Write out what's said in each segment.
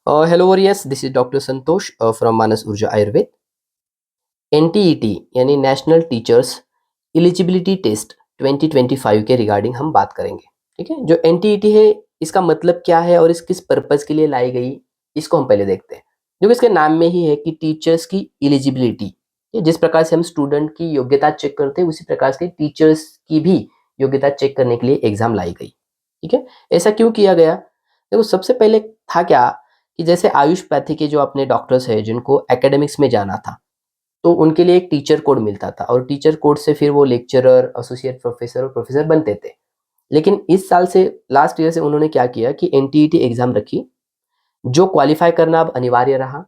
Hello warriors, this is Dr. Santosh from Manas Urja Ayurved. NTET यानी national teachers eligibility test 2025 के regarding हम बात करेंगे। ठीक है, जो NTET है इसका मतलब क्या है और इस किस पर्पस के लिए लाई गई, इसको हम पहले देखते हैं। जो इसके नाम में ही है कि टीचर्स की एलिजिबिलिटी, जिस प्रकार से हम स्टूडेंट की योग्यता चेक करते हैं उसी प्रकार से टीचर्स की भी योग्यता चेक करने के लिए एग्जाम लाई गई। ठीक है, ऐसा क्यों किया गया? देखो, सबसे पहले था क्या कि जैसे आयुष पैथी के जो अपने डॉक्टर्स हैं जिनको एकेडमिक्स में जाना था, तो उनके लिए एक टीचर कोड मिलता था और टीचर कोड से फिर वो लेक्चरर, एसोसिएट प्रोफेसर और प्रोफेसर बनते थे। लेकिन इस साल से, लास्ट ईयर से उन्होंने क्या किया कि एनटीईटी एग्जाम रखी, जो क्वालिफाई करना अब अनिवार्य रहा।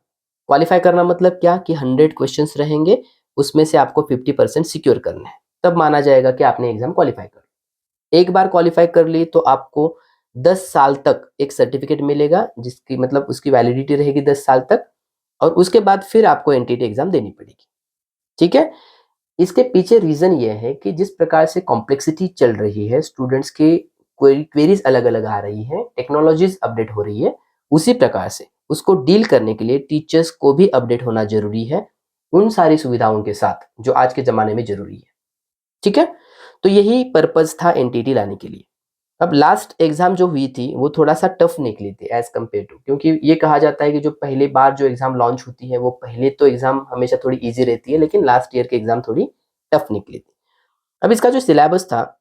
क्वालिफाई करना मतलब क्या कि 100 क्वेश्चंस रहेंगे, उसमें से आपको 50% सिक्योर करना है, तब माना जाएगा कि आपने एग्जाम क्वालिफाई कर। एक बार क्वालिफाई कर ली तो आपको 10 साल तक एक सर्टिफिकेट मिलेगा, जिसकी मतलब उसकी वैलिडिटी रहेगी 10 साल तक, और उसके बाद फिर आपको एनटीटी एग्जाम देनी पड़ेगी। ठीक है, इसके पीछे रीजन ये है कि जिस प्रकार से कॉम्प्लेक्सिटी चल रही है, स्टूडेंट्स की क्वेरीज अलग अलग आ रही है, टेक्नोलॉजीज अपडेट हो रही है, उसी प्रकार से उसको डील करने के लिए टीचर्स को भी अपडेट होना जरूरी है उन सारी सुविधाओं के साथ जो आज के जमाने में जरूरी है। ठीक है, तो यही पर्पज था एनटीटी लाने के लिए। अब लास्ट एग्जाम जो हुई थी वो थोड़ा सा टफ निकली थी एज कम्पेयर टू, क्योंकि ये कहा जाता है कि जो पहली बार जो एग्जाम लॉन्च होती है वो पहले तो एग्जाम हमेशा थोड़ी इजी रहती है, लेकिन लास्ट ईयर के एग्जाम थोड़ी टफ निकली थी। अब इसका जो सिलेबस था,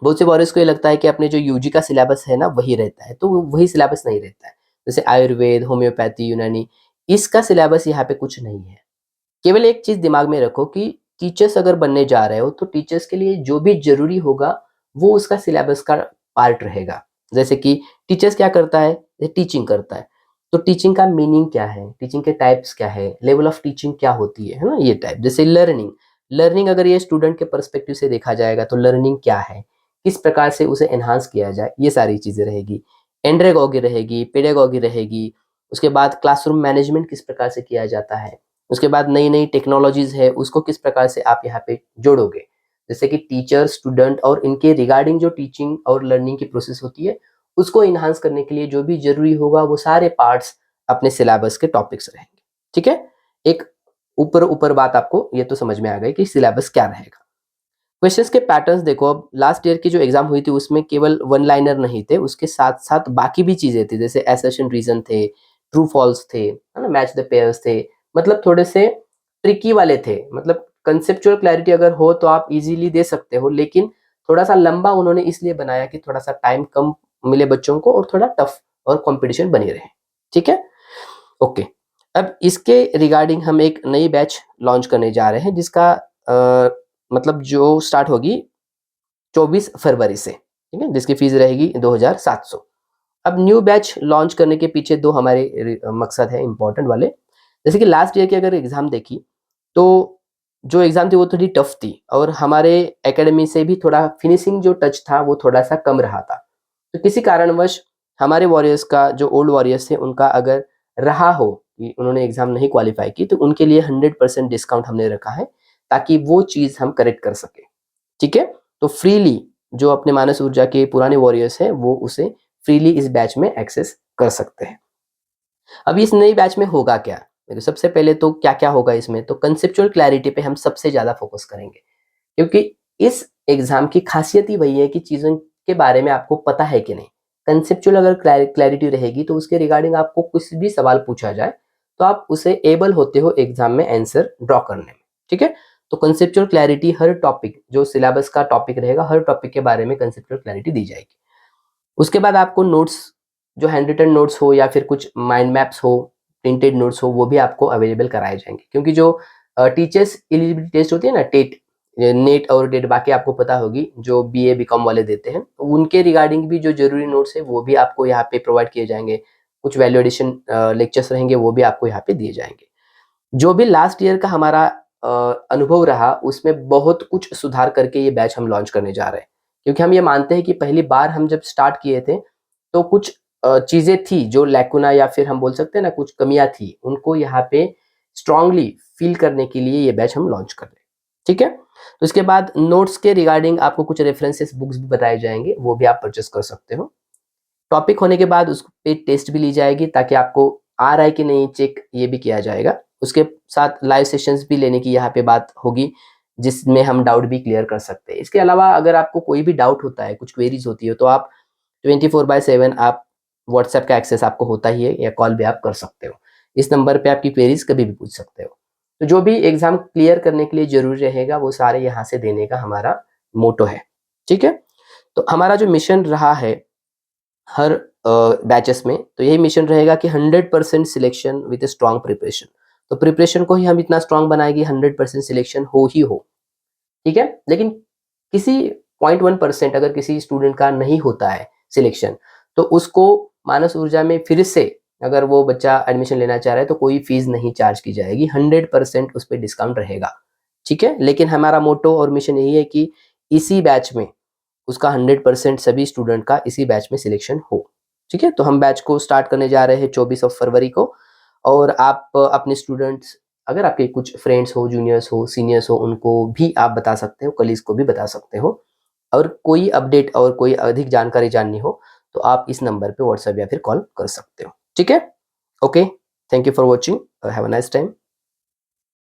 बहुत से बॉयज को ये लगता है कि अपने जो यूजी का सिलेबस है ना वही रहता है, तो वही सिलेबस नहीं रहता है। जैसे आयुर्वेद, होम्योपैथी, यूनानी, इसका सिलेबस यहाँ पे कुछ नहीं है। केवल एक चीज दिमाग में रखो कि टीचर्स अगर बनने जा रहे हो तो टीचर्स के लिए जो भी जरूरी होगा वो उसका सिलेबस का पार्ट रहेगा। जैसे कि टीचर्स क्या करता है, टीचिंग करता है, तो टीचिंग का मीनिंग क्या है, टीचिंग के टाइप्स क्या है, लेवल ऑफ टीचिंग क्या होती है ना, ये टाइप। जैसे लर्निंग, लर्निंग अगर ये स्टूडेंट के पर्सपेक्टिव से देखा जाएगा तो लर्निंग क्या है, किस प्रकार से उसे एनहांस किया जाए, ये सारी चीजें रहेगी। एंड्रेगॉगी रहेगी, पेडागॉगी रहेगी। उसके बाद क्लासरूम मैनेजमेंट किस प्रकार से किया जाता है। उसके बाद नई नई टेक्नोलॉजीज है, उसको किस प्रकार से आप यहाँ पे जोड़ोगे। जैसे कि टीचर, स्टूडेंट और इनके रिगार्डिंग जो टीचिंग और लर्निंग की प्रोसेस होती है उसको इन्हांस करने के लिए जो भी जरूरी होगा वो सारे पार्ट्स अपने सिलेबस के टॉपिक्स रहेंगे। ठीक है, एक ऊपर ऊपर बात आपको ये तो समझ में आ गई कि सिलेबस क्या रहेगा। क्वेश्चंस के पैटर्न्स देखो, अब लास्ट ईयर की जो एग्जाम हुई थी उसमें केवल वन लाइनर नहीं थे, उसके साथ साथ बाकी भी चीजें थी, जैसे एसर्शन रीजन थे, ट्रू फॉल्स थे, है ना, मैच द पेयर्स थे। मतलब थोड़े से ट्रिकी वाले थे। मतलब कंसेप्चुअल क्लैरिटी अगर हो तो आप इजीली दे सकते हो, लेकिन थोड़ा सा लंबा उन्होंने इसलिए बनाया कि थोड़ा सा टाइम कम मिले बच्चों को और थोड़ा टफ और कंपटीशन बनी रहे। ठीक है, ओके। अब इसके रिगार्डिंग हम एक नई बैच लॉन्च करने जा रहे हैं, जिसका मतलब जो स्टार्ट होगी 24 फरवरी से। ठीक है, जिसकी फीस रहेगी 2700। अब न्यू बैच लॉन्च करने के पीछे दो हमारे मकसद है इंपॉर्टेंट वाले। जैसे कि लास्ट ईयर की अगर एग्जाम देखी तो जो एग्जाम थी वो थोड़ी टफ थी और हमारे एकेडमी से भी थोड़ा फिनिशिंग जो टच था वो थोड़ा सा कम रहा था। तो किसी कारणवश हमारे वॉरियर्स का, जो ओल्ड वॉरियर्स थे, उनका अगर रहा हो कि उन्होंने एग्जाम नहीं क्वालिफाई की, तो उनके लिए 100% डिस्काउंट हमने रखा है ताकि वो चीज़ हम करेक्ट कर सके। ठीक है, तो फ्रीली जो अपने मानस ऊर्जा के पुराने वॉरियर्स हैं वो उसे फ्रीली इस बैच में एक्सेस कर सकते हैं। अब इस नई बैच में होगा क्या? देखो, सबसे पहले तो क्या क्या होगा इसमें, तो कंसेप्चुअल क्लैरिटी पे हम सबसे ज़्यादा फोकस करेंगे, क्योंकि इस एग्जाम की खासियत ही वही है कि चीज़ों के बारे में आपको पता है कि नहीं। कंसेप्चुअल अगर क्लैरिटी रहेगी तो उसके रिगार्डिंग आपको कुछ भी सवाल पूछा जाए तो आप उसे एबल होते हो एग्जाम में आंसर ड्रॉ करने में। ठीक है, तो कंसेप्चुअल क्लैरिटी, हर टॉपिक जो सिलेबस का टॉपिक रहेगा हर टॉपिक के बारे में कंसेप्चुअल क्लैरिटी दी जाएगी। उसके बाद आपको नोट्स, जो हैंड रिटन नोट्स हो या फिर कुछ माइंड मैप्स हो, प्रिंटेड नोट्स हो, वो भी आपको अवेलेबल कराए जाएंगे। क्योंकि जो टीचर्स एलिजिबिलिटी टेस्ट होती है ना, टेट, नेट और डेट, बाकी आपको पता होगी, जो बीए बीकॉम वाले देते हैं, तो उनके रिगार्डिंग भी जो जरूरी नोट्स है वो भी आपको यहाँ पे प्रोवाइड किए जाएंगे। कुछ वैल्यू एडिशन लेक्चर्स रहेंगे वो भी आपको यहाँ पे दिए जाएंगे। जो भी लास्ट ईयर का हमारा अनुभव रहा उसमें बहुत कुछ सुधार करके ये बैच हम लॉन्च करने जा रहे हैं। क्योंकि हम ये मानते हैं कि पहली बार हम जब स्टार्ट किए थे तो कुछ चीजें थी जो लैकुना, या फिर हम बोल सकते हैं ना कुछ कमियां थी, उनको यहाँ पे स्ट्रांगली फील करने के लिए ये बैच हम लॉन्च कर रहे हैं। ठीक है, तो इसके बाद नोट्स के रिगार्डिंग आपको कुछ रेफरेंसेस बुक्स भी बताए जाएंगे, वो भी आप परचेस कर सकते हो। टॉपिक होने के बाद उस पे टेस्ट भी ली जाएगी ताकि आपको आ रहा है कि नहीं चेक ये भी किया जाएगा। उसके साथ लाइव सेशंस भी लेने की यहाँ पे बात होगी, जिसमें हम डाउट भी क्लियर कर सकते हैं। इसके अलावा अगर आपको कोई भी डाउट होता है, कुछ क्वेरीज होती है, तो आप 24/7 आप व्हाट्सएप का एक्सेस आपको होता ही है, या कॉल भी आप कर सकते हो। इस नंबर पे आपकी क्वेरीज कभी भी पूछ सकते हो। तो जो भी एग्जाम क्लियर करने के लिए जरूरी रहेगा वो सारे यहाँ से देने का हमारा मोटो है। ठीक है, तो हमारा जो मिशन रहा है हर बैचेस में, तो यही मिशन रहेगा कि 100% सिलेक्शन विद स्ट्रॉन्ग प्रिपरेशन। तो प्रिपरेशन को ही हम इतना स्ट्रॉन्ग बनाएंगे 100% सिलेक्शन हो ही हो। ठीक है, लेकिन किसी 0.1% अगर किसी स्टूडेंट का नहीं होता है सिलेक्शन, तो उसको मानस ऊर्जा में फिर से अगर वो बच्चा एडमिशन लेना चाह रहा है तो कोई फीस नहीं चार्ज की जाएगी, 100% उस पर डिस्काउंट रहेगा। ठीक है, लेकिन हमारा मोटो और मिशन यही है कि इसी बैच में उसका 100% सभी स्टूडेंट का इसी बैच में सिलेक्शन हो। ठीक है, तो हम बैच को स्टार्ट करने जा रहे हैं 24 फरवरी को। और आप अपने स्टूडेंट्स, अगर आपके कुछ फ्रेंड्स हो, जूनियर्स हो, सीनियर्स हो, उनको भी आप बता सकते हो, कलीग्स को भी बता सकते हो। और कोई अपडेट और कोई अधिक जानकारी जाननी हो तो आप इस नंबर पे व्हाट्सएप या फिर कॉल कर सकते हो। ठीक है, okay, thank you for watching, have a nice time.